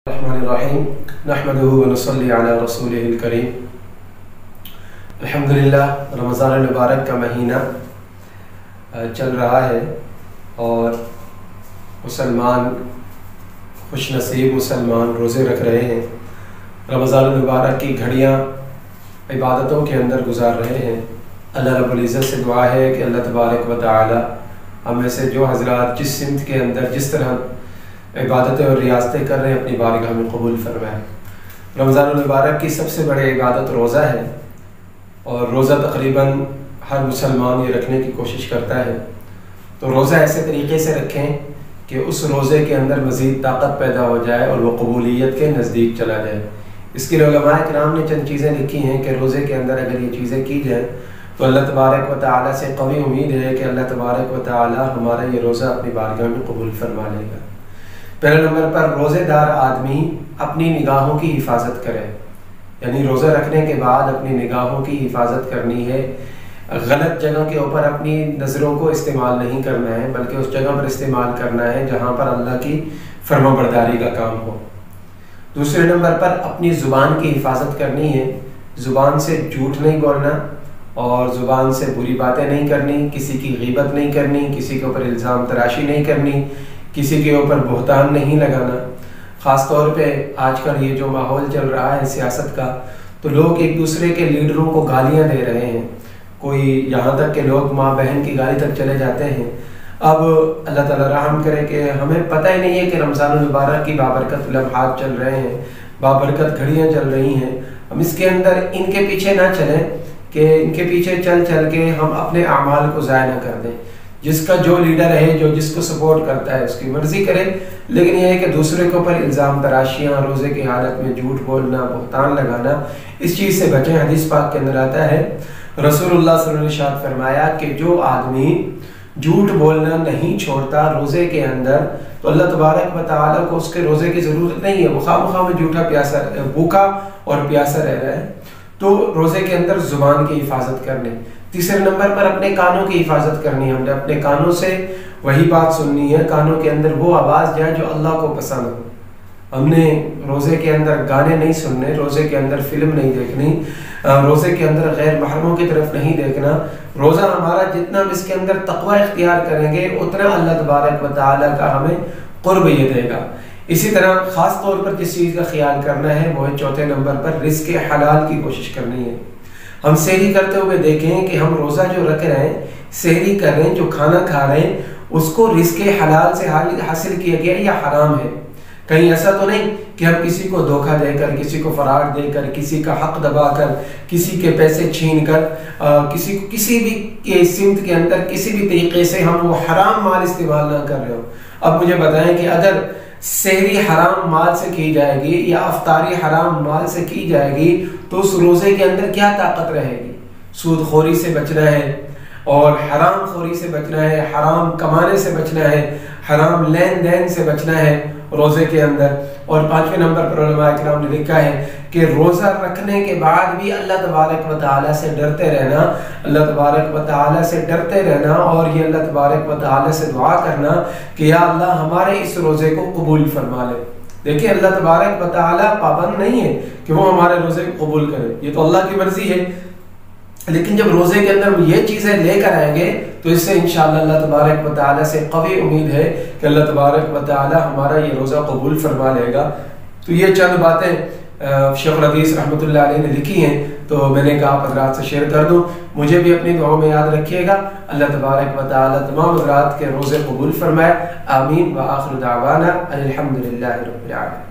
रहमानिर्रहीम नहमदुहु व नसल्ली अला रसूलिहिल करीम। अल्हम्दुलिल्लाह, रमज़ान मुबारक का महीना चल रहा है और मुसलमान खुश नसीब मुसलमान रोज़े रख रहे हैं। रमज़ान मुबारक की घड़ियाँ इबादतों के अंदर गुजार रहे हैं। अल्लाह रब्बुल इज़्ज़त से दुआ है कि अल्लाह तबारक व तआला हम में से जो हज़रात जिस सिमत के अंदर जिस तरह इबादतें और रियासतें कर रहे हैं अपनी बारगाह में कबूल फरमाए। रमज़ान मुबारक की सबसे बड़ी इबादत रोज़ा है और रोज़ा तकरीबन हर मुसलमान ये रखने की कोशिश करता है। तो रोज़ा ऐसे तरीके से रखें कि उस रोज़े के अंदर मज़ीद ताकत पैदा हो जाए और वो कबूलियत के नज़दीक चला जाए। इसके लिए उलमाए किराम ने चंद चीज़ें लिखी हैं कि रोज़े के अंदर अगर ये चीज़ें की जाएँ तो अल्लाह तबारक व तआला से कवी उम्मीद है कि अल्लाह तबारक व तआला हमारा ये रोज़ा अपनी बारगाह में कबूल फरमा लेगा। पहले नंबर पर रोज़ेदार आदमी अपनी निगाहों की हिफाजत करे, यानी रोज़ा रखने के बाद अपनी निगाहों की हिफाजत करनी है। गलत जगह के ऊपर अपनी नज़रों को इस्तेमाल नहीं करना है, बल्कि उस जगह पर इस्तेमाल करना है जहाँ पर अल्लाह की फरमाबरदारी का काम हो। दूसरे नंबर पर अपनी ज़ुबान की हिफाजत करनी है। ज़ुबान से झूठ नहीं बोलना और ज़ुबान से बुरी बातें नहीं करनी, किसी की गीबत नहीं करनी, किसी के ऊपर इल्ज़ाम तराशी नहीं करनी, किसी के ऊपर बहतान नहीं लगाना। ख़ास तौर पे आजकल ये जो माहौल चल रहा है सियासत का, तो लोग एक दूसरे के लीडरों को गालियां दे रहे हैं। कोई यहाँ तक के लोग माँ बहन की गाली तक चले जाते हैं। अब अल्लाह ताला रहम करे कि हमें पता ही नहीं है कि रमज़ान मुबारक की बाबरकत लम्हात चल रहे हैं, बाबरकत घड़ियाँ चल रही हैं। हम इसके अंदर इनके पीछे ना चलें कि इनके पीछे चल चल के हम अपने अमाल को ज़ाया ना कर दें। जिसका जो लीडर है, जो जिसको सपोर्ट करता है उसकी मर्जी करे, लेकिन यह है कि दूसरे के ऊपर इल्ज़ाम तराशियाँ, रोज़े की हालत में झूठ बोलना, बहतान लगाना, इस चीज़ से बचें। हदीस पाक के अंदर आता है, रसूलुल्लाह सल्लल्लाहु अलैहि वसल्लम ने फरमाया कि जो आदमी झूठ बोलना नहीं छोड़ता रोज़े के अंदर, तो अल्लाह तबारक व तआला को उसके रोज़े की ज़रूरत नहीं है। वो खामखा में झूठा भूखा और प्यासा रह रहा है। तो रोज़े के अंदर ज़ुबान की हिफाजत करनी। तीसरे नंबर पर अपने कानों की हिफाजत करनी है। हमने अपने कानों से वही बात सुननी है, कानों के अंदर वो आवाज़ जाए जो अल्लाह को पसंद हो। हमने रोज़े के अंदर गाने नहीं सुनने, रोज़े के अंदर फिल्म नहीं देखनी, रोज़े के अंदर गैर महरमों की तरफ नहीं देखना। रोज़ा हमारा जितना हम इसके अंदर तक़वा इख्तियार करेंगे उतना अल्लाह तबारक व तआला का हमें क़ुर्ब ये देगा। इसी तरह ख़ास तौर पर जिस चीज़ का ख्याल करना है वो है चौथे नंबर पर रिज़्क़ हलाल की कोशिश करनी है। हम सहरी करते हुए देखें कि हम रोज़ा जो रख रहे हैं, सहरी कर रहे हैं, जो खाना खा रहे हैं, उसको रिज़्क़ हलाल से हासिल किया गया या हराम है। कहीं ऐसा तो नहीं कि हम किसी को धोखा देकर, किसी को फरार देकर, किसी का हक दबाकर, किसी के पैसे छीन कर, किसी को किसी भी सिमत के अंदर किसी भी तरीके से हम वो हराम माल इस्तेमाल ना कर रहे हो। अब मुझे बताएं कि अगर सहरी हराम माल से की जाएगी या अफ्तारी हराम माल से की जाएगी तो उस रोज़े के अंदर क्या ताकत रहेगी? सूद खोरी से बचना है और हराम खोरी से बचना है, हराम कमाने से बचना है, हराम लेन देन से बचना है रोज़े के अंदर। और पांचवें नंबर पर उलमाए किराम ने लिखा है कि रोज़ा रखने के बाद भी अल्लाह तबारक व तआला से डरते रहना, अल्लाह तबारक व तआला से डरते रहना और ये अल्लाह तबारक व तआला से दुआ करना कि या अल्लाह हमारे इस रोज़े को कबूल फरमा ले। देखिए, अल्लाह तबारक व तआला पाबंद नहीं है कि वो हमारे रोज़े को कबूल करे, ये तो अल्लाह की मर्जी है। लेकिन जब रोज़े के अंदर हम ये चीज़ें लेकर आएंगे तो इससे इंशाअल्लाह अल्लाह तबारक व तआला से कवी उम्मीद है कि अल्लाह तबारक व तआला हमारा ये रोज़ा कबूल फरमा लेगा। तो ये चंद बातें शेख रदीस रहमतुल्लाह अलैह ने लिखी हैं, तो मैंने कहा आप हज़रात से शेयर कर दूँ। मुझे भी अपनी दुआओं में याद रखिएगा। अल्लाह तबारक व तआला तमाम हज़रात के रोज़े कबूल फरमाए। आमीन व आखिर दावाना अल्हम्दुलिल्लाहि रब्बिल आलमीन।